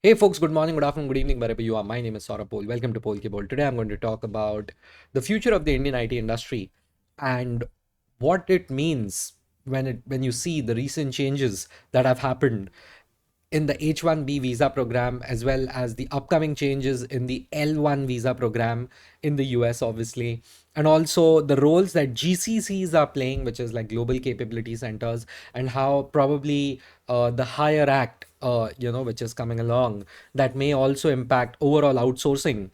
Hey folks, good morning, good afternoon, good evening, wherever you are. My name is Saurabh Pol. Welcome to Pol Ki Bol. Today I'm going to talk about the future of the Indian IT industry and what it means when you see the recent changes that have happened in the H1B visa program, as well as the upcoming changes in the L1 visa program in the US, obviously, and also the roles that GCCs are playing, which is like global capability centers, and how probably the Hire Act, which is coming along, that may also impact overall outsourcing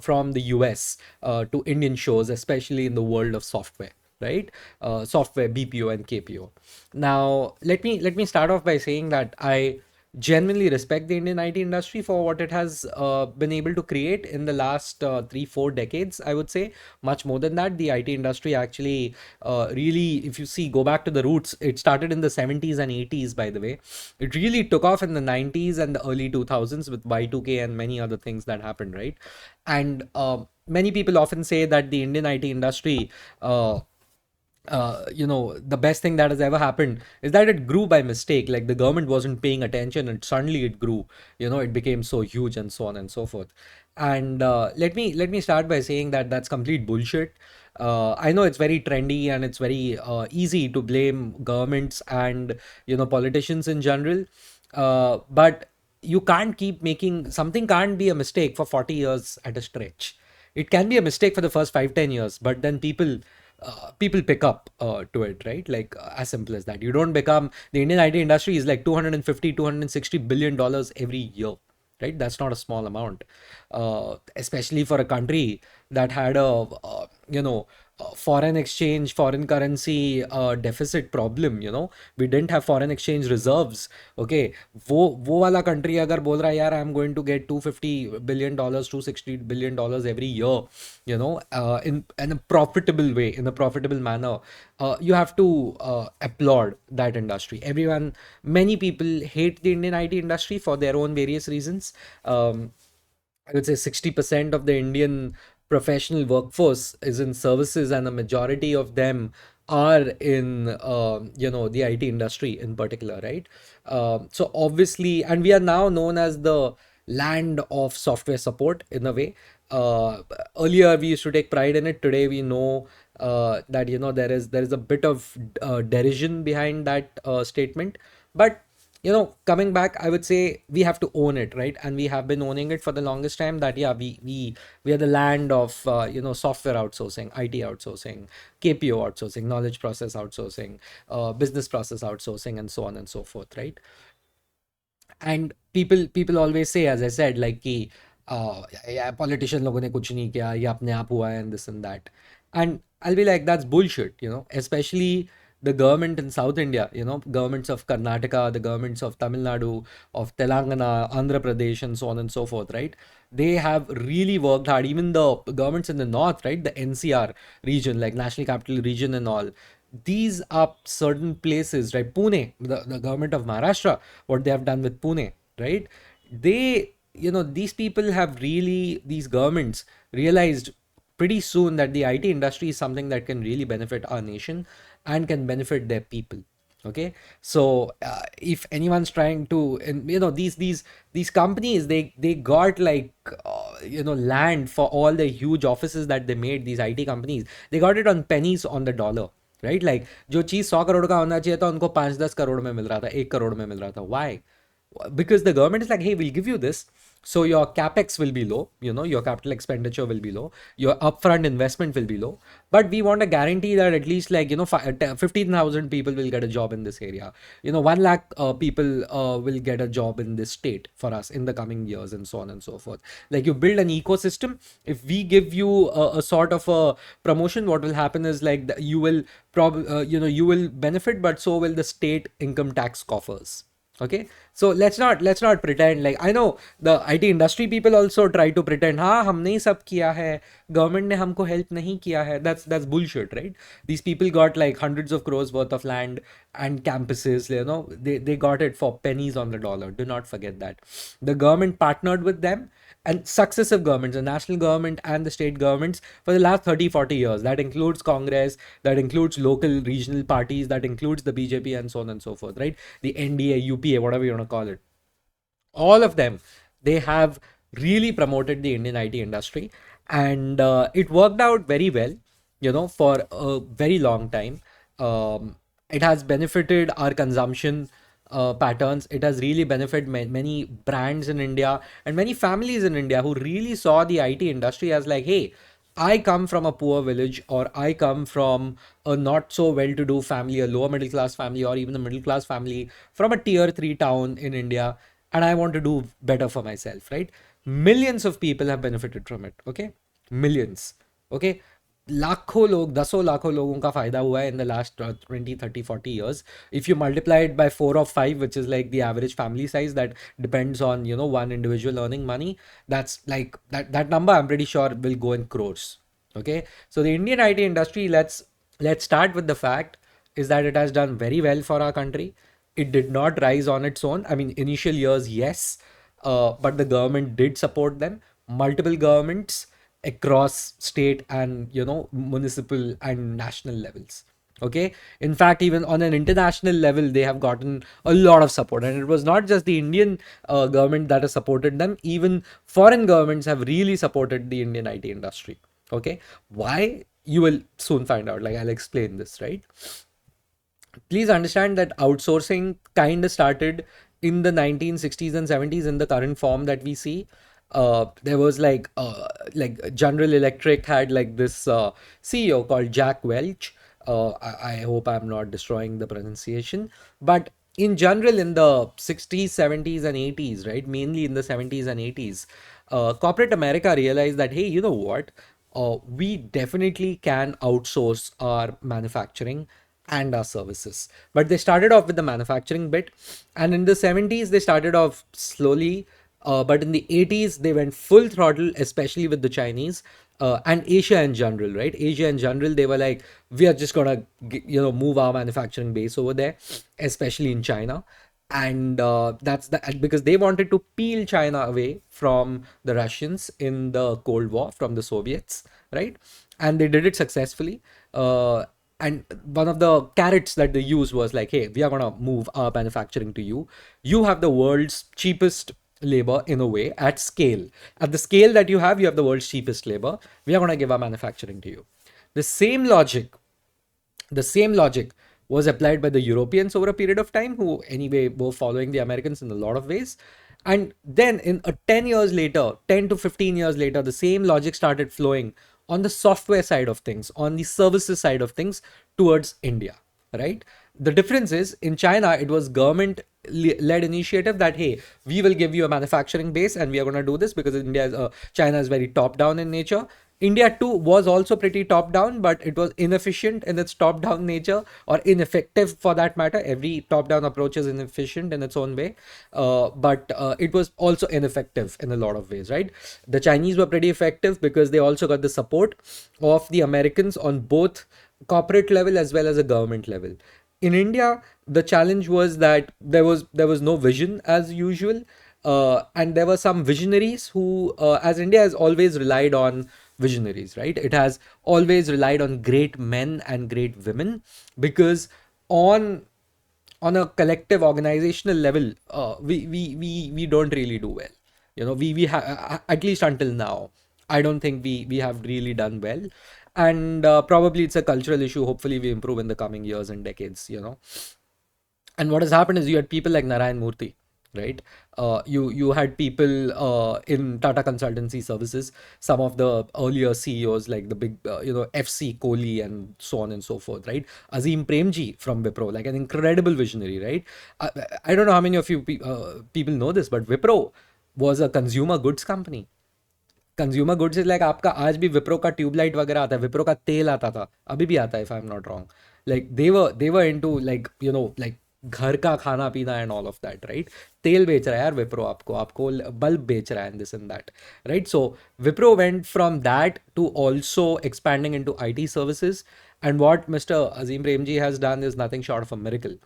from the US to Indian shores, especially in the world of software, right? Software, BPO and KPO. Now, let me start off by saying that I genuinely respect the Indian IT industry for what it has been able to create in the last 3-4 decades. I would say much more than that. The IT industry actually really, if you see, go back to the roots. It started in the 70s and 80s, by the way. It really took off in the 90s and the early 2000s with Y2K and many other things that happened, right? And many people often say that the Indian IT industry the best thing that has ever happened is that it grew by mistake. Like the government wasn't paying attention and suddenly it grew. It became so huge and so on and so forth. And let me start by saying that that's complete bullshit. I know it's very trendy and it's very easy to blame governments and politicians in general, but you can't keep making something can't be a mistake for 40 years at a stretch. It can be a mistake for the first 5-10 years, but then people pick up to it, right? Like as simple as that. You don't become the Indian IT industry is like 250-260 billion dollars every year, right? That's not a small amount, especially for a country that had a foreign exchange, foreign currency deficit problem. We didn't have foreign exchange reserves. Okay, वो वाला country अगर बोल रहा है यार I'm going to get $250 billion, $260 billion every year, in a profitable way, in a profitable manner, you have to applaud that industry. Many people hate the Indian IT industry for their own various reasons. I would say 60% of the Indian professional workforce is in services, and a majority of them are in, the IT industry in particular, right? So obviously, and we are now known as the land of software support in a way. Earlier, we used to take pride in it. Today, we know that there is a bit of derision behind that statement, but coming back, I would say we have to own it, right? And we have been owning it for the longest time. That yeah, we are the land of software outsourcing, IT outsourcing, KPO outsourcing, knowledge process outsourcing, business process outsourcing, and so on and so forth, right? And people always say, as I said, like कि yeah, politician लोगों ने कुछ नहीं किया, ये अपने आप हुआ है, and this and that. And I'll be like, that's bullshit, especially the government in South India, governments of Karnataka, the governments of Tamil Nadu, of Telangana, Andhra Pradesh, and so on and so forth, right? They have really worked hard. Even the governments in the north, right? The NCR region, like National Capital Region and all, these are certain places, right? Pune, the government of Maharashtra, what they have done with Pune, right? These people have really, these governments realized pretty soon that the IT industry is something that can really benefit our nation and can benefit their people. Okay, so if anyone's trying to, and these companies, they got like land for all the huge offices that they made. These IT companies, they got it on pennies on the dollar, right like जो चीज़ 100 करोड़ का होना चाहिए था उनको 5-10 करोड़ में मिल रहा था, 1 करोड़ में मिल रहा था. Y? Because the government is like, hey, we'll give you this, so your capex will be low, your capital expenditure will be low, your upfront investment will be low, but we want a guarantee that at least, like, 15,000 people will get a job in this area, 1 lakh people will get a job in this state for us in the coming years, and so on and so forth. Like, you build an ecosystem. If we give you a sort of a promotion, what will happen is like you will you will benefit, but so will the state income tax coffers. Okay, so let's not pretend. Like, I know the IT industry people also try to pretend, हाँ हमने ही सब किया है, government ने हमको help नहीं किया है. That's bullshit, right? These people got like hundreds of crores worth of land and campuses. They got it for pennies on the dollar. Do not forget that the government partnered with them, and successive governments, the national government and the state governments, for the last 30-40 years. That includes Congress, that includes local regional parties, that includes the BJP, and so on and so forth, right? The NDA, UPA, whatever you want to call it. all of them, they have really promoted the Indian IT industry, and it worked out very well, for a very long time. It has benefited our consumption patterns. It has really benefited many brands in India and many families in India who really saw the IT industry as like, hey, I come from a poor village, or I come from a not so well to do family, a lower middle class family, or even a middle class family from a tier 3 town in India, and I want to do better for myself, right? Millions of people have benefited from it, okay? Millions, okay? लाखों लोग, दसों लाखों लोगों का फायदा हुआ है in the last 20, 30, 40 years. If you multiply it by 4 or 5, which is like the average family size that depends on, one individual earning money, that's like that number, I'm pretty sure, will go in crores. Okay. So the Indian IT industry, let's start with the fact is that it has done very well for our country. It did not rise on its own. I mean, initial years, yes, but the government did support them. Multiple governments across state and municipal and national levels. Okay. In fact, even on an international level, they have gotten a lot of support, and it was not just the Indian government that has supported them. Even foreign governments have really supported the Indian IT industry. Okay. Why? You will soon find out. Like, I'll explain this, right? Please understand that outsourcing kind of started in the 1960s and 70s in the current form that we see. There was like General Electric had like this CEO called Jack Welch. I hope I'm not destroying the pronunciation, but in general, in the 60s, 70s, and 80s, right? Mainly in the 70s and 80s, corporate America realized that, hey, you know what? We definitely can outsource our manufacturing and our services. But they started off with the manufacturing bit, and in the 70s, they started off slowly. But in the 80s, they went full throttle, especially with the Chinese and Asia in general, right? Asia in general, they were like, we are just gonna, move our manufacturing base over there, especially in China. And that's because they wanted to peel China away from the Russians in the Cold War, from the Soviets, right? And they did it successfully. And one of the carrots that they used was like, hey, we are gonna move our manufacturing to you. You have the world's cheapest labor in a way at scale. At the scale that you have the world's cheapest labor. We are gonna give our manufacturing to you. The same logic the same logic was applied by the Europeans over a period of time, who anyway were following the Americans in a lot of ways. And then in 10 years later, 10 to 15 years later, the same logic started flowing on the software side of things, on the services side of things towards India, right? The difference is in China, it was government led initiative that, hey, we will give you a manufacturing base and we are going to do this because China is very top down in nature. India too was also pretty top down, but it was inefficient in its top down nature, or ineffective for that matter. Every top down approach is inefficient in its own way, but it was also ineffective in a lot of ways, right? The Chinese were pretty effective because they also got the support of the Americans on both corporate level as well as a government level. In India, the challenge was that there was no vision as usual, and there were some visionaries who, as India has always relied on visionaries, right? It has always relied on great men and great women, because on on a collective organizational level, we don't really do well. At least until now, I don't think we have really done well, and probably it's a cultural issue. Hopefully, we improve in the coming years and decades. And what has happened is you had people like Narayan Murthy, right? You had people in Tata Consultancy Services, some of the earlier CEOs like the big FC Kohli and so on and so forth, right? Azim Premji from Wipro, like an incredible visionary, right? I don't know how many of you people know this, but Wipro was a consumer goods company. Consumer goods is like, आपका आज भी विप्रो का tubelight वगैरह आता है, विप्रो का तेल आता था, अभी भी आता है, if I am not wrong. Like they were into, like like घर का खाना पीना and all of that, right? तेल बेच रहा है यार विप्रो, आपको बल्ब बेच रहा है and this and that, right? So Wipro went from that to also expanding in to IT services. And what Mr. Azim Premji has done is nothing short of a miracle.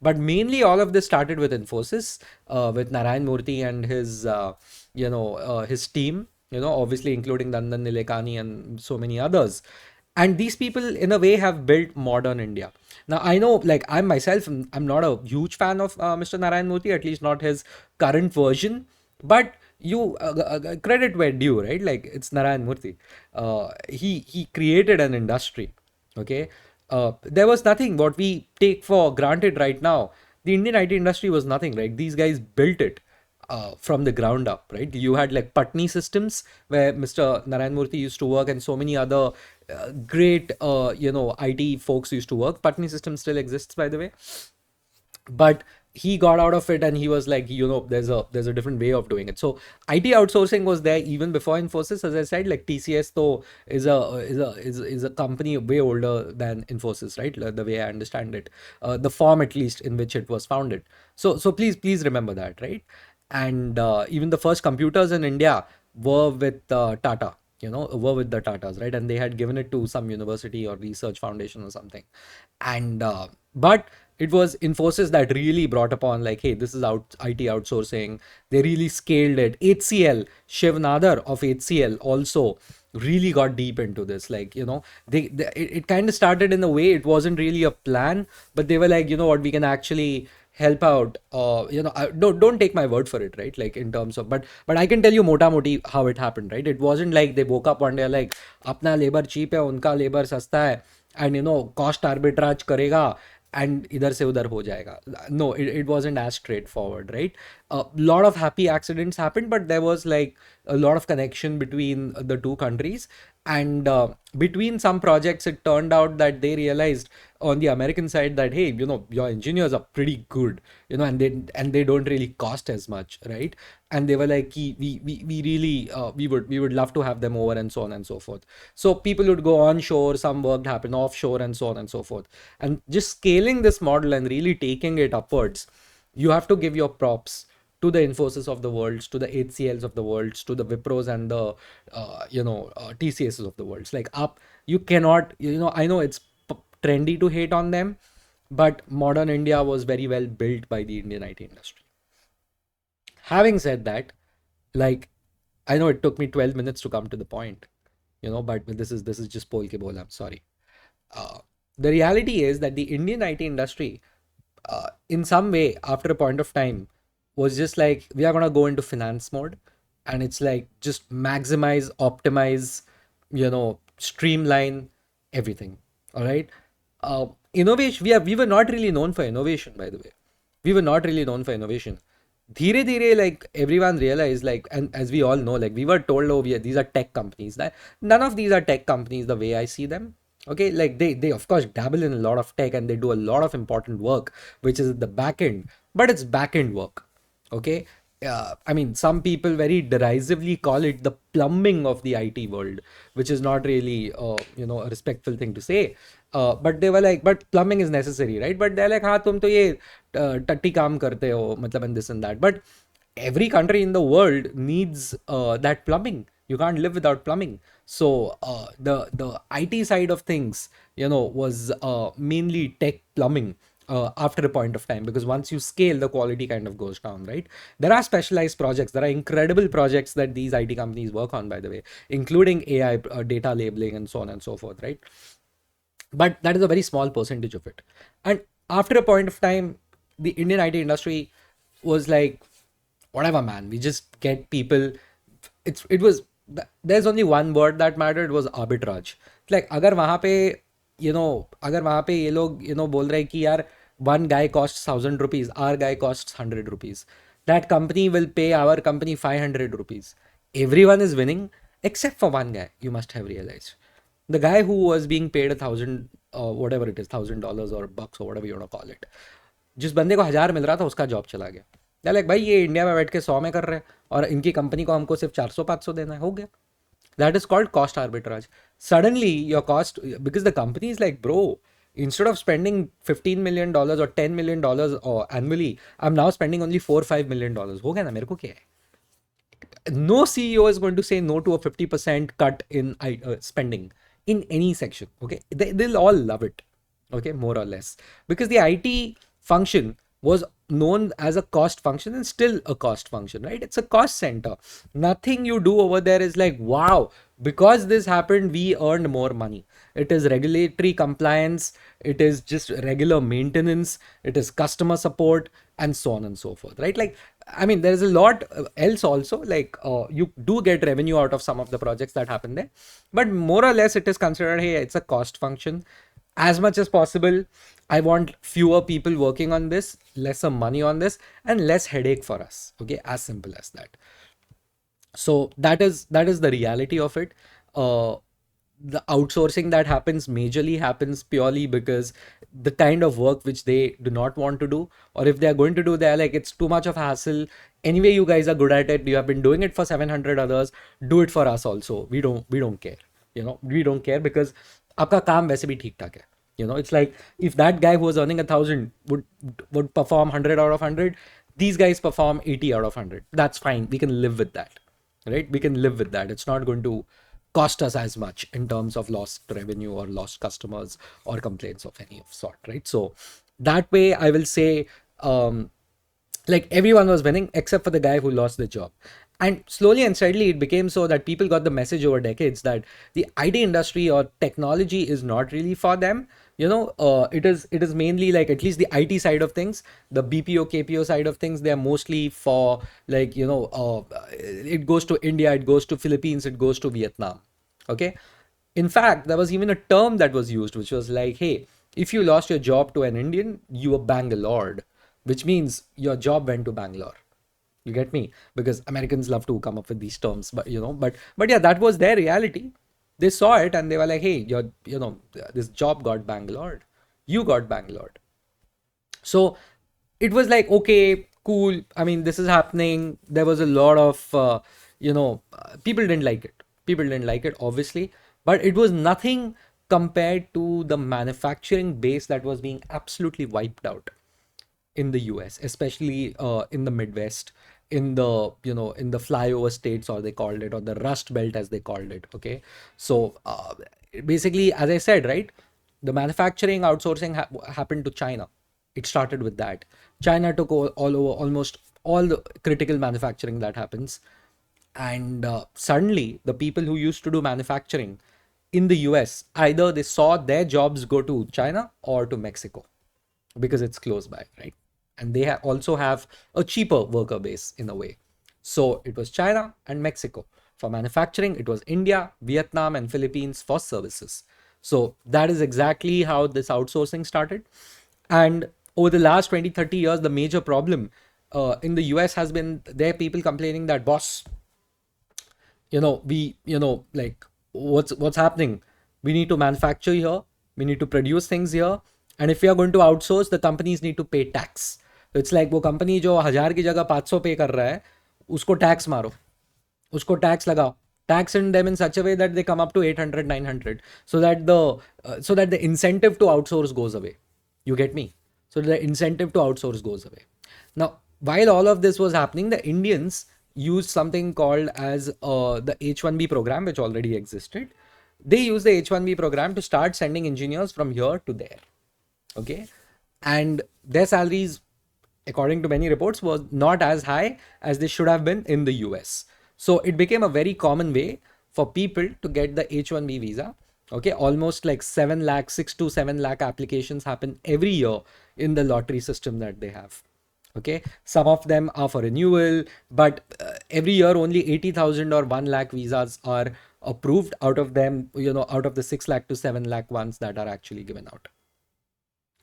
But mainly all of this started with Infosys, with Narayan Murthy and his team, obviously including Nandan Nilekani and so many others. And these people in a way have built modern India. Now I know, like, I myself, I'm not a huge fan of Mr. Narayan Murthy, at least not his current version, but you credit where due, right? Like, it's Narayan Murthy. He created an industry. Okay. There was nothing what we take for granted right now. The Indian IT industry was nothing, right? These guys built it from the ground up, right? You had like Patni Systems, where Mr. Narayan Murthy used to work, and so many other great, IT folks used to work. Patni Systems still exists, by the way, but he got out of it, and he was like, there's a different way of doing it. So IT outsourcing was there even before Infosys. As I said, like, TCS though is a company way older than Infosys, right? The way I understand it, the form at least in which it was founded. So please remember that, right? And even the first computers in India were with Tata, were with the Tatas, right? And they had given it to some university or research foundation or something. And but it was Infosys that really brought upon, like, hey, this is IT outsourcing. They really scaled it. HCL, Shiv Nadar of HCL also really got deep into this. Like, it kind of started in a way, it wasn't really a plan, but they were like, you know what, we can actually help out. Don't take my word for it, right? Like, in terms of, but I can tell you mota moti how it happened, right? It wasn't like they woke up one day like, अपना labor cheap है, उनका labor सस्ता है, and cost arbitrage करेगा, and इधर से उधर हो जाएगा. No, it wasn't as straightforward, right? A lot of happy accidents happened, but there was like a lot of connection between the two countries. And between some projects, it turned out that they realized on the American side that, hey, your engineers are pretty good, and they don't really cost as much, right? And they were like, we really we would love to have them over, and so on and so forth. So people would go onshore, some work happened offshore, and so on and so forth. And just scaling this model and really taking it upwards, you have to give your props to the Infosys of the world, to the HCLs of the world, to the Wipros and the TCSs of the world. Like, up, you cannot, I know it's trendy to hate on them, but modern India was very well built by the Indian IT industry. Having said that, like, I know it took me 12 minutes to come to the point, but this is just pol ke bol. I'm sorry. Uh, the reality is that the Indian IT industry, in some way, after a point of time, was just like, we are gonna go into finance mode, and it's like, just maximize, optimize, streamline everything. All right. Innovation. We were not really known for innovation, by the way. We were not really known for innovation. Dheere dheere, like, everyone realized, like, and as we all know, like, we were told, oh, these are tech companies. That none of these are tech companies the way I see them. Okay, like, they of course dabble in a lot of tech, and they do a lot of important work, which is at the back end, but it's back end work. Okay. I mean, some people very derisively call it the plumbing of the IT world, which is not really, a respectful thing to say. But they were like, but plumbing is necessary, right? But they're like, हाँ तुम तो ये टट्टी काम करते हो, मतलब, and this and that. But every country in the world needs that plumbing. You can't live without plumbing. So the IT side of things, was mainly tech plumbing after a point of time, because once you scale, the quality kind of goes down, right? There are specialized projects. There are incredible projects that these IT companies work on, by the way, including AI, data labeling, and so on and so forth, right? But that is a very small percentage of it. And after a point of time, the Indian IT industry was like, whatever, man, we just get people. It was there's only one word that mattered, was arbitrage. Like, अगर वहाँ पे, अगर वहाँ पे ये लोग, बोल रहे हैं कि यार, one guy costs 1,000 rupees, our guy costs 100 rupees, that company will pay our company 500 rupees. Everyone is winning except for one guy. You must have realized, the guy who was being paid 1,000, whatever it is, $1,000 or bucks or whatever you want to call it, जिस बंदे को 1,000 मिल रहा था, उसका job चला गया. Like, भाई, ये इंडिया में बैठ के 100 में कर रहे हैं, और इनकी कंपनी को हमको सिर्फ 400-500 देना है, हो गया. That is called cost arbitrage. Suddenly, your cost, because the company is like, bro, instead of spending $15 million or $10 million or annually, I'm now spending only $4-5 million. हो गया ना, मेरे को क्या है? No CEO is going to say no to a 50% cut in spending in any section. Okay, they'll all love it. Okay, more or less, because the IT function was known as a cost function, and still a cost function, right? It's a cost center. Nothing you do over there is like, wow, Because this happened, we earned more money. It is regulatory compliance, it is just regular maintenance, it is customer support, and so on and so forth, right? Like, I mean, there is a lot else also. Like, you do get revenue out of some of the projects that happen there, but more or less, it is considered, hey, it's a cost function. As much as possible, I want fewer people working on this, lesser money on this, and less headache for us. Okay, as simple as that. So that is the reality of it. The outsourcing that happens majorly happens purely because the kind of work which they do not want to do, or if they are going to do, they're like, it's too much of a hassle. Anyway, you guys are good at it, you have been doing it for 700 others, do it for us also. We don't care. We don't care because आपका काम वैसे भी ठीक ठाक है. It's like, if that guy who was earning 1,000 would perform 100 out of 100, these guys perform 80 out of 100. That's fine. We can live with that, right? We can live with that. It's not going to cost us as much in terms of lost revenue or lost customers or complaints of any sort, right? So that way, I will say, like, everyone was winning except for the guy who lost the job. And slowly and steadily, it became so that people got the message over decades that the IT industry or technology is not really for them. It is mainly, like, at least the IT side of things, the BPO KPO side of things, they are mostly for, like, it goes to India, it goes to Philippines, it goes to Vietnam. Okay. In fact, there was even a term that was used, which was like, hey, if you lost your job to an Indian, you were Bangalored, which means your job went to Bangalore. You get me? Because Americans love to come up with these terms, but yeah, that was their reality. They saw it and they were like, hey, this job got Bangalored. You got Bangalored. So it was like, okay, cool. I mean, this is happening. There was a lot of, people didn't like it. People didn't like it, obviously, but it was nothing compared to the manufacturing base that was being absolutely wiped out in the US, especially in the Midwest, in the flyover states, or they called it, or the Rust Belt as they called it. Okay, so basically, as I said, right, the manufacturing outsourcing happened to China. It started with that. China took all over almost all the critical manufacturing that happens, and suddenly the people who used to do manufacturing in the US, either they saw their jobs go to China or to Mexico because it's close by, right? And they also have a cheaper worker base in a way. So it was China and Mexico for manufacturing. It was India, Vietnam, and Philippines for services. So that is exactly how this outsourcing started. And over the last 20, 30 years, the major problem in the US has been there are people complaining that, boss, like, what's happening? We need to manufacture here, we need to produce things here, and if we are going to outsource, the companies need to pay tax. So it's like, वो company जो 1,000 की जगह 500 पे कर रहा है, उसको tax मारो, उसको tax लगाओ, tax in them in such a way that they come up to 800, 900, so that the incentive to outsource goes away. You get me? So the incentive to outsource goes away. Now, while all of this was happening, the Indians used something called as the H1B program, which already existed. They used the H1B program to start sending engineers from here to there. Okay. And their salaries, according to many reports, was not as high as they should have been in the US. So it became a very common way for people to get the H1B visa. Okay, almost like 7 lakh, 6 to 7 lakh applications happen every year in the lottery system that they have. Okay, some of them are for renewal, but every year only 80,000 or 1 lakh visas are approved out of them, out of the 6 lakh to 7 lakh ones that are actually given out.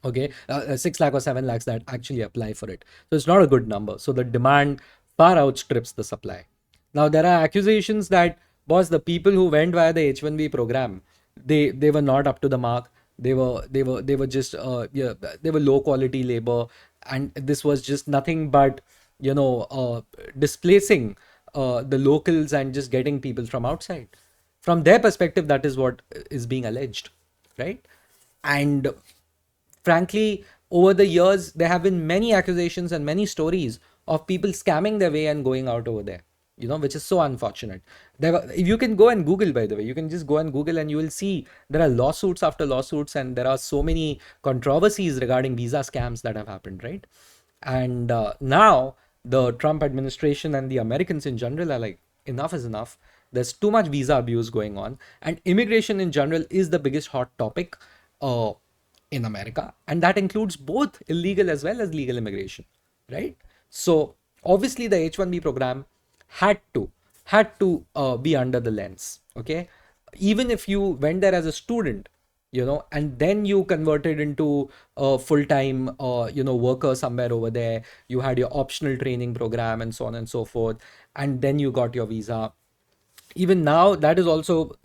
Okay, 6 lakh or 7 lakhs that actually apply for it. So it's not a good number. So the demand far outstrips the supply. Now there are accusations that, boss, the people who went via the H1B program, they were not up to the mark. They were just yeah, they were low quality labor, and this was just nothing but displacing the locals and just getting people from outside. From their perspective, that is what is being alleged, right? And frankly, over the years, there have been many accusations and many stories of people scamming their way and going out over there, which is so unfortunate. If you can go and Google, by the way, you can just go and Google and you will see there are lawsuits after lawsuits, and there are so many controversies regarding visa scams that have happened, right? And now the Trump administration and the Americans in general are like, enough is enough. There's too much visa abuse going on, and immigration in general is the biggest hot topic uh, in America, and that includes both illegal as well as legal immigration, right? So obviously the H1B program had to be under the lens, okay? Even if you went there as a student, and then you converted into a full-time, worker somewhere over there, you had your optional training program and so on and so forth, and then you got your visa. Even now that is also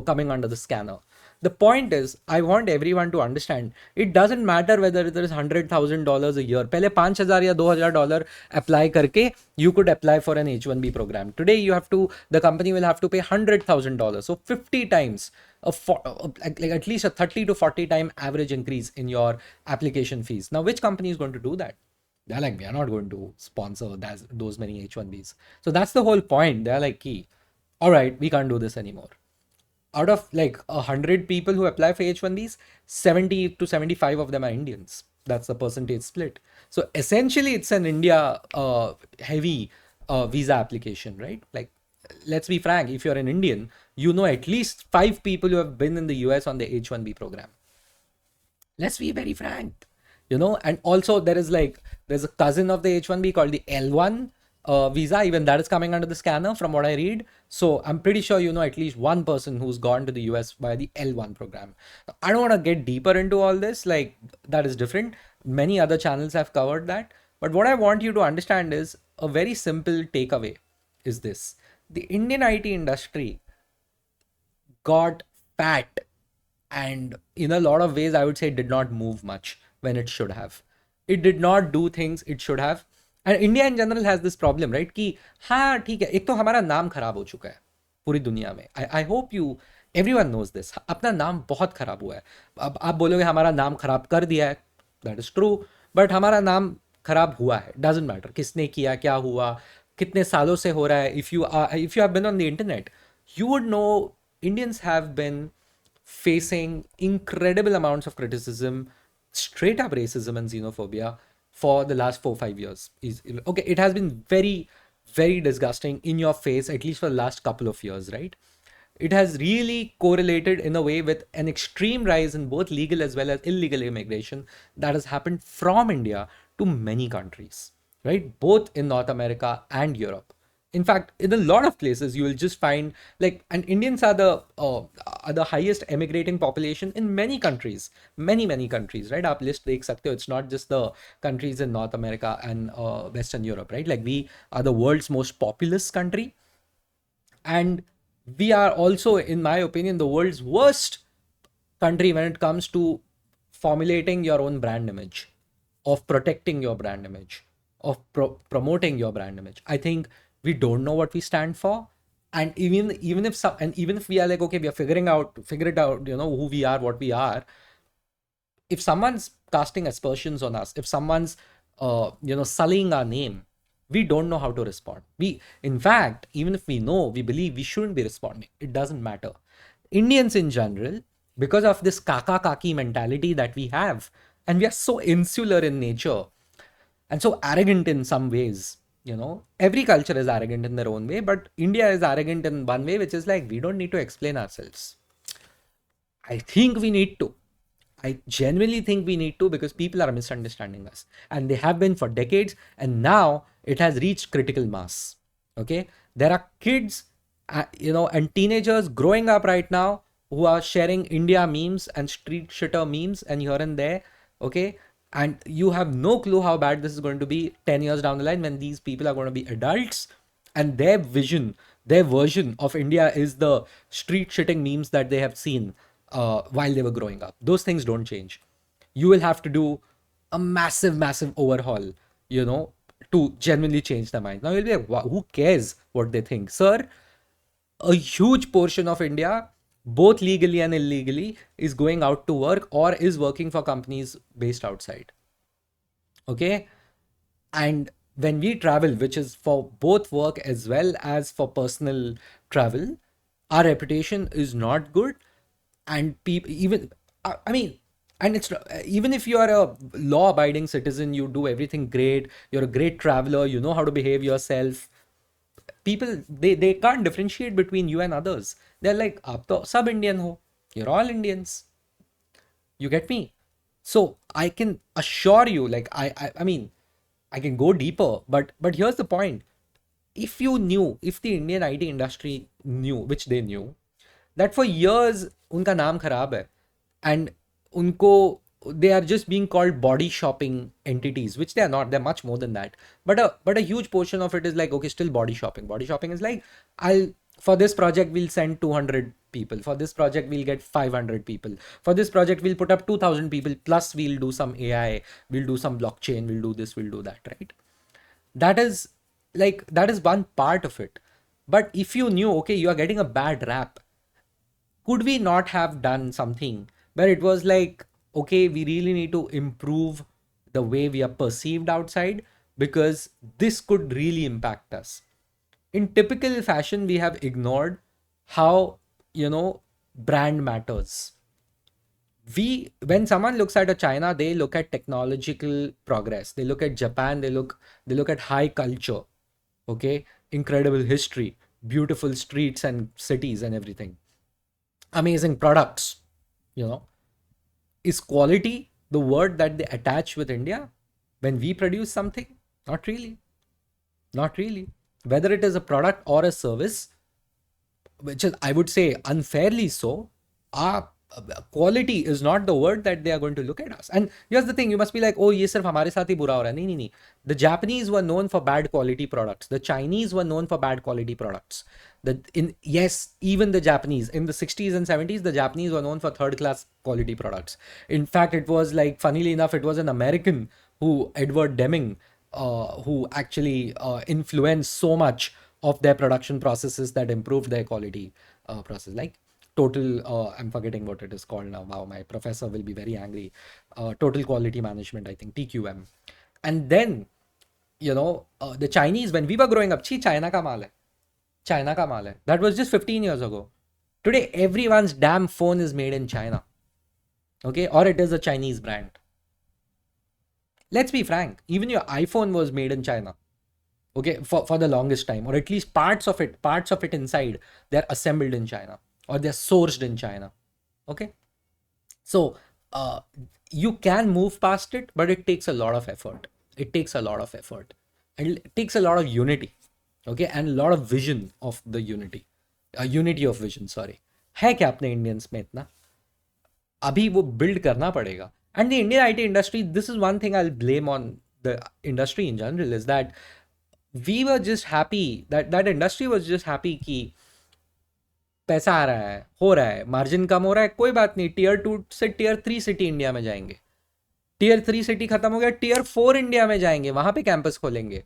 coming under the scanner. The point is, I want everyone to understand, it doesn't matter whether there is $100,000 a year. पहले 5,000 या $2,000 apply करके you could apply for an H1B program. Today you have to, the company will have to pay $100,000, so 50 times, like at least a 30 to 40 time average increase in your application fees. Now which company is going to do that? They're like, we are not going to sponsor those many H1Bs. So that's the whole point. They're like, key, all right, we can't do this anymore. Out of like 100 people who apply for H1Bs, 70 to 75 of them are Indians. That's the percentage split. So essentially, it's an India heavy visa application, right? Like, let's be frank, if you're an Indian, you know at least 5 people who have been in the US on the H1B program. Let's be very frank, and also there's a cousin of the H1B called the L1 visa. Even that is coming under the scanner from what I read. So I'm pretty sure at least one person who's gone to the US by the L1 program. I don't want to get deeper into all this, like that is different. Many other channels have covered that. But what I want you to understand is a very simple takeaway is this. The Indian IT industry got fat, and in a lot of ways I would say did not move much when it should have. It did not do things it should have. And India in general has this problem, right? कि हाँ ठीक है, एक तो हमारा नाम खराब हो चुका है पूरी दुनिया में. I hope you everyone knows this. अपना नाम बहुत खराब हुआ है. अब आप बोलोगे हमारा नाम खराब कर दिया है, that is true, but हमारा नाम खराब हुआ है. Doesn't matter किसने किया, क्या हुआ, कितने सालों से हो रहा है. If you have been on the internet, you would know Indians have been facing incredible amounts of criticism, straight up racism and xenophobia for the last 4 5 years. Okay, it has been very, very disgusting in your face, at least for the last couple of years, right? It has really correlated in a way with an extreme rise in both legal as well as illegal immigration that has happened from India to many countries, right? Both in North America and Europe. In fact, in a lot of places, you will just find like, and Indians are the highest emigrating population in many countries, many countries, right? Aap list dekh sakte ho. It's not just the countries in North America and Western Europe, right? Like we are the world's most populous country, and we are also, in my opinion, the world's worst country when it comes to formulating your own brand image, of protecting your brand image, of promoting your brand image. I think we don't know what we stand for. And even if we are like, okay, we are figure it out, who we are, what we are. If someone's casting aspersions on us, if someone's sullying our name, we don't know how to respond. In fact, even if we know, we believe we shouldn't be responding. It doesn't matter. Indians in general, because of this kaka kaki mentality that we have, and we are so insular in nature and so arrogant in some ways. Every culture is arrogant in their own way, but India is arrogant in one way, which is like, we don't need to explain ourselves. I think we need to. I genuinely think we need to, because people are misunderstanding us, and they have been for decades, and now it has reached critical mass. Okay, there are kids, and teenagers growing up right now who are sharing India memes and street shitter memes and here and there. Okay, and you have no clue how bad this is going to be 10 years down the line when these people are going to be adults, and their version of India is the street shitting memes that they have seen while they were growing up. Those things don't change. You will have to do a massive overhaul, to genuinely change their mind. Now you'll be like, who cares what they think? Sir, a huge portion of India, both legally and illegally, is going out to work or is working for companies based outside. Okay? And when we travel, which is for both work as well as for personal travel, our reputation is not good. And people, even, I mean, and it's even if you are a law abiding citizen, you do everything great, you're a great traveler, you know how to behave yourself, people, they can't differentiate between you and others. They're like, आप तो सब Indian हो, you're all Indians. You get me? So I can assure you, like I mean, I can go deeper, but here's the point. If you knew, if the Indian IT industry knew, which they knew, that for years उनका नाम खराब है, and उनको, they are just being called body shopping entities, which they are not. They're much more than that. But a huge portion of it is like, okay, still body shopping. Body shopping is like, I'll, for this project we'll send 200 people. For this project we'll get 500 people. For this project we'll put up 2000 people. Plus we'll do some AI. We'll do some blockchain. We'll do this. We'll do that. Right? That is like, that is one part of it. But if you knew, okay, you are getting a bad rap, could we not have done something where it was like, okay, we really need to improve the way we are perceived outside, because this could really impact us. In typical fashion, we have ignored how, brand matters. When someone looks at a China, they look at technological progress. They look at Japan, they look at high culture, okay, incredible history, beautiful streets and cities and everything, amazing products. you know is quality the word that they attach with India when we produce something? Not really. Not really. Whether it is a product or a service, which is, I would say, unfairly so, our quality is not the word that they are going to look at us. And here's the thing, you must be like, oh, ye sirf hamare saath hi bura ho raha hai. Nahi. The Japanese were known for bad quality products. The Chinese were known for bad quality products. Yes, even the Japanese in the 60s and 70s, the Japanese were known for third class quality products. In fact, it was like, funnily enough, it was an American, Edward Deming, who actually influenced so much of their production processes that improved their quality process. Like total, I'm forgetting what it is called now. Wow, my professor will be very angry. Total quality management, I think, TQM. And then, the Chinese, when we were growing up, China ka maal hai. China ka maal hai. That was just 15 years ago. Today, everyone's damn phone is made in China. Okay, or it is a Chinese brand. Let's be frank, even your iPhone was made in China. Okay, for the longest time, or at least parts of it inside, they're assembled in China, or they're sourced in China. Okay, so you can move past it, but it takes a lot of effort. It takes a lot of effort, and it takes a lot of unity. Okay, and a lot of vision of the unity of vision. Sorry, है क्या अपने Indians में इतना? अभी वो build करना पड़ेगा. And the Indian IT industry, this is one thing I'll blame on the industry in general, is that we were just happy, that industry was just happy कि पैसा आ रहा है, हो रहा है, मार्जिन कम हो रहा है, कोई बात नहीं, टीयर 2 से टीयर 3 सिटी इंडिया में जाएंगे, टीयर 3 सिटी खत्म हो गया, टीयर 4 इंडिया में जाएंगे, वहां पे कैंपस खोलेंगे.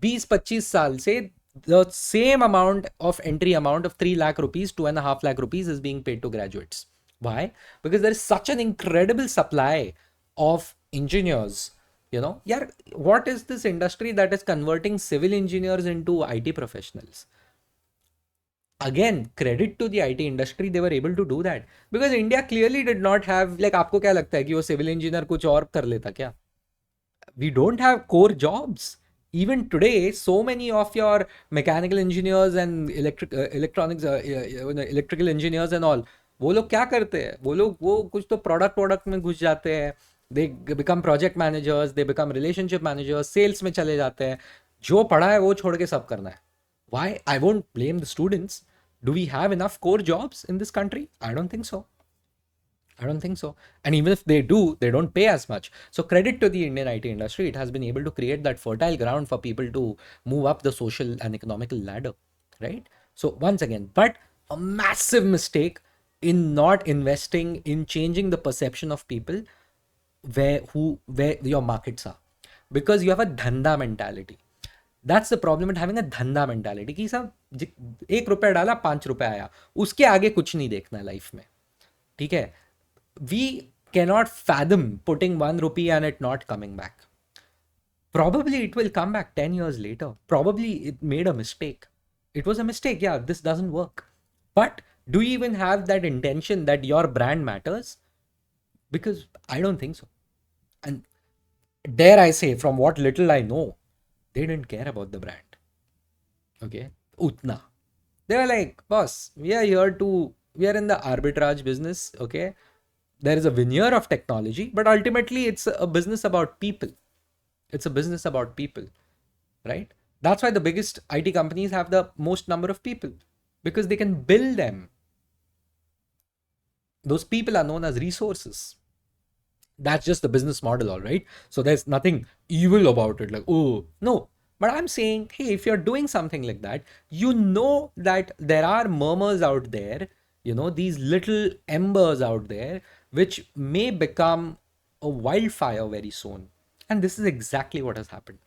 20-25 साल से the same amount of entry amount of 3 lakh rupees, 2.5 lakh rupees is being paid to graduates. Why? Because there is such an incredible supply of engineers. Yeah, what is this industry that is converting civil engineers into IT professionals? Again, credit to the IT industry, they were able to do that. Because India clearly did not have, like, आपको क्या लगता है कि वो civil engineer कुछ और कर लेता क्या? We don't have core jobs. Even today, so many of your mechanical engineers and electronics, electrical engineers and all, वो लोग क्या करते हैं? वो कुछ तो प्रोडक्ट में घुस जाते हैं. They become project managers, they become relationship managers, sales में चले जाते हैं. जो पढ़ा है वो छोड़ के सब करना है. Why? I won't blame the students. Do we have enough core jobs in this country? I don't think so. And even if they do, they don't pay as much. So credit to the Indian IT industry. It has been able to create that fertile ground for people to move up the social and economical ladder, right? So once again, but a massive mistake in not investing in changing the perception of people where your markets are, because you have a dhanda mentality. That's the problem with having a धंधा mentality कि सब 1 रुपया डाला 5 रुपया आया, उसके आगे कुछ नहीं देखना लाइफ में. ठीक है, we cannot fathom putting 1 rupee and it not coming back. Probably it will come back 10 years later. Probably it made a mistake. It was a mistake. Yeah, this doesn't work. But do you even have that intention that your brand matters? Because I don't think so. And dare I say, from what little I know, they didn't care about the brand. Okay, utna. They were like, boss, we are in the arbitrage business. Okay, there is a veneer of technology, but ultimately it's a business about people. It's a business about people, right? That's why the biggest IT companies have the most number of people because they can bill them. Those people are known as resources. That's just the business model, all right? So there's nothing evil about it, like, oh, no. But I'm saying, hey, if you're doing something like that, you know that there are murmurs out there, these little embers out there, which may become a wildfire very soon. And this is exactly what has happened.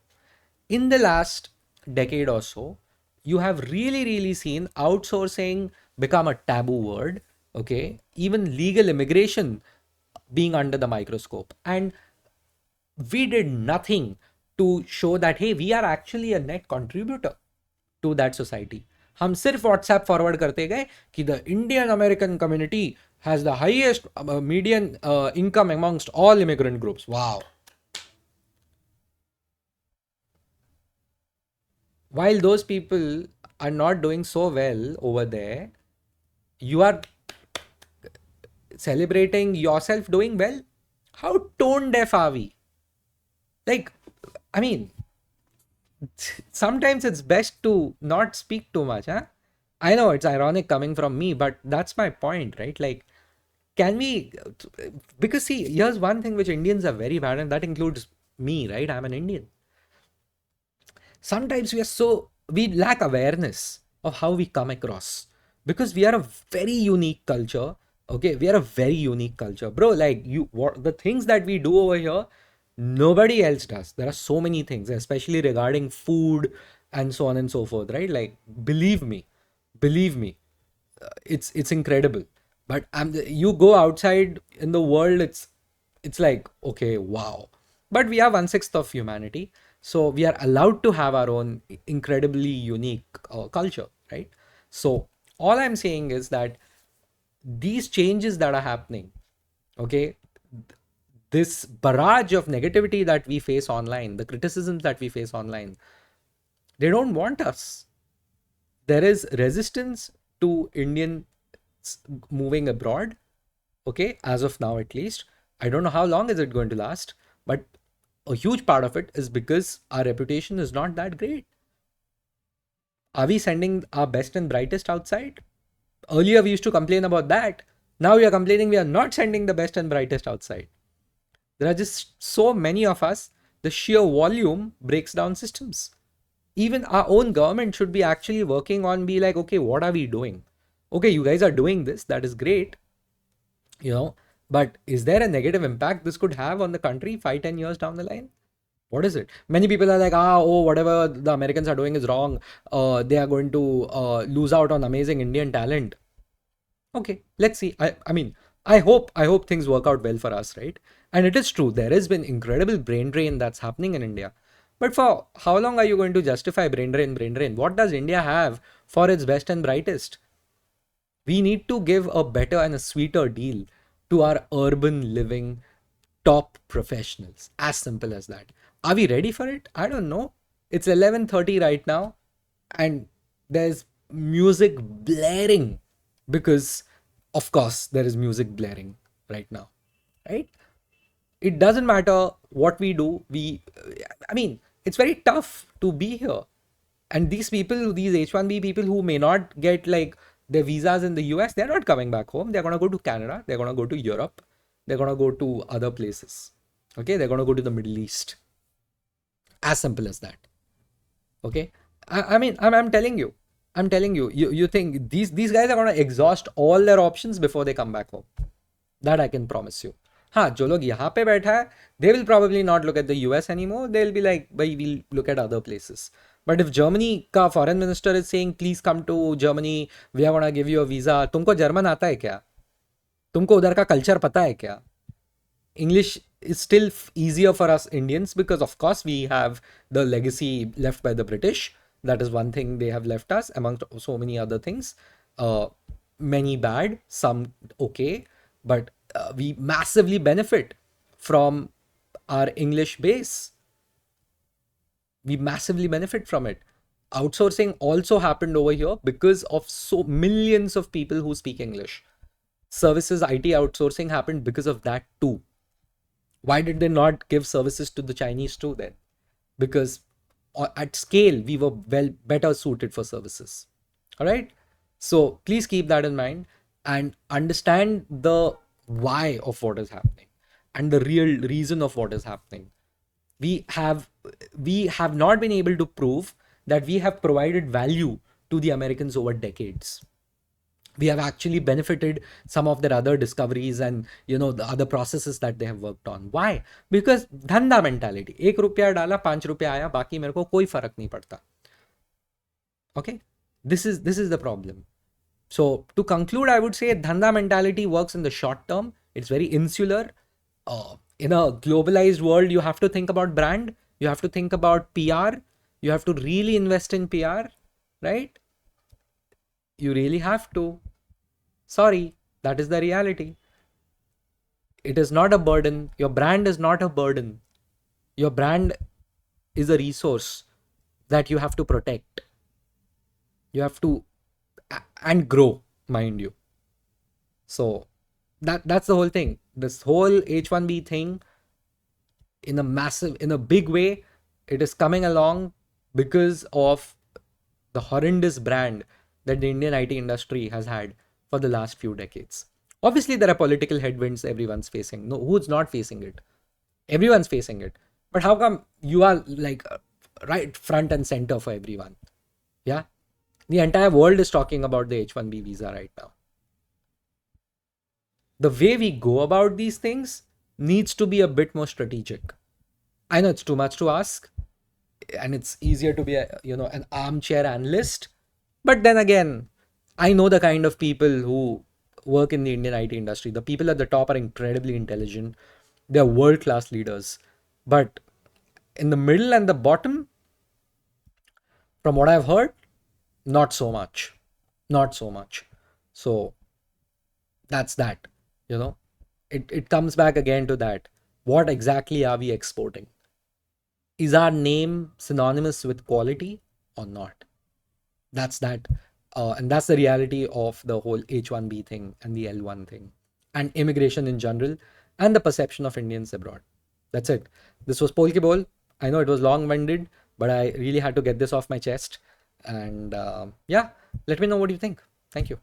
In the last decade or so, you have really, really seen outsourcing become a taboo word. Okay. Even legal immigration being under the microscope. And we did nothing to show that, hey, we are actually a net contributor to that society. हम सिर्फ WhatsApp forward करते गए कि the Indian American community has the highest median income amongst all immigrant groups. Wow. While those people are not doing so well over there, you are celebrating yourself doing well. How tone deaf are we? Like, I mean, sometimes it's best to not speak too much, huh? I know it's ironic coming from me, but that's my point, right? Like, can we, because see, here's one thing which Indians are very bad, and that includes me, right? I'm an Indian. Sometimes we lack awareness of how we come across because we are a very unique culture. Okay, we are a very unique culture, bro. Like, the things that we do over here, nobody else does. There are so many things, especially regarding food and so on and so forth, right? Like, believe me, it's incredible. But you go outside in the world, it's like, okay, wow. But we are 1/6 of humanity, so we are allowed to have our own incredibly unique culture, right? So all I'm saying is that these changes that are happening, okay, this barrage of negativity that we face online, the criticisms that we face online, they don't want us. There is resistance to Indian moving abroad. Okay, as of now at least. I don't know how long is it going to last, but a huge part of it is because our reputation is not that great. Are we sending our best and brightest outside? Earlier we used to complain about that. Now we are complaining we are not sending the best and brightest outside. There are just so many of us. The sheer volume breaks down systems. Even our own government should be actually working on, be like, okay, what are we doing? Okay, you guys are doing this, that is great, you know but is there a negative impact this could have on the country 5-10 years down the line? What is it? Many people are like, oh, whatever the Americans are doing is wrong. They are going to lose out on amazing Indian talent. Okay, let's see. I mean, I hope things work out well for us, right? And it is true, there has been incredible brain drain that's happening in India. But for how long are you going to justify brain drain? What does India have for its best and brightest? We need to give a better and a sweeter deal to our urban living top professionals. As simple as that. Are we ready for it? I don't know. It's 11:30 right now and there's music blaring because of course there is music blaring right now, right? It doesn't matter what we do. I mean, it's very tough to be here. And these people, these H1B people who may not get like their visas in the US, they're not coming back home. They're going to go to Canada. They're going to go to Europe. They're going to go to other places. Okay. They're going to go to the Middle East. As simple as that. Okay. I mean, I'm telling you, you think these guys are going to exhaust all their options before they come back home. That I can promise you. हाँ, जो लोग यहाँ पे बैठा है, they will probably not look at the US anymore. They'll be like, भाई, we'll look at other places. But if Germany का foreign minister is saying, please come to Germany, we are gonna give you a visa, तुमको German आता है क्या? तुमको उधर का culture पता है क्या? English is still easier for us Indians because, of course, we have the legacy left by the British. That is one thing they have left us, amongst so many other things. Uh, Many bad, some okay, but we massively benefit from our English base. We massively benefit from it. Outsourcing also happened over here because of so millions of people who speak English. Services IT outsourcing happened because of that too. Why did they not give services to the Chinese too then? Because at scale we were well better suited for services. All right. So please keep that in mind and understand the why of what is happening and the real reason of what is happening. We have we have not been able to prove that we have provided value to the Americans over decades. We have actually benefited some of their other discoveries and the other processes that they have worked on. Why? Because धंधा mentality. एक रुपया डाला 5 रुपया आया, बाकी मेरे को कोई फर्क नहीं पड़ता. Okay, this is the problem. So to conclude, I would say dhanda mentality works in the short term. It's very insular. In a globalized world, you have to think about brand. You have to think about PR. You have to really invest in PR, right? You really have to. Sorry, that is the reality. It is not a burden. Your brand is not a burden. Your brand is a resource that you have to protect. You have to and grow, mind you. So that's the whole thing. This whole H1B thing, in a big way, it is coming along because of the horrendous brand that the Indian IT industry has had for the last few decades. Obviously, there are political headwinds everyone's facing. No, who's not facing it? Everyone's facing it. But how come you are like right front and center for everyone? Yeah. The entire world is talking about the H1B visa right now. The way we go about these things needs to be a bit more strategic. I know it's too much to ask, and it's easier to be an armchair analyst, but then again, I know the kind of people who work in the Indian IT industry. The people at the top are incredibly intelligent. They're world class leaders, but in the middle and the bottom, from what I've heard, not so much. Not so much. So that's that. You know, it comes back again to that. What exactly are we exporting? Is our name synonymous with quality or not? That's that. And that's the reality of the whole H1B thing and the L1 thing and immigration in general and the perception of Indians abroad. That's it. This was Polkeball. I know it was long winded, but I really had to get this off my chest. And yeah, let me know what you think. Thank you.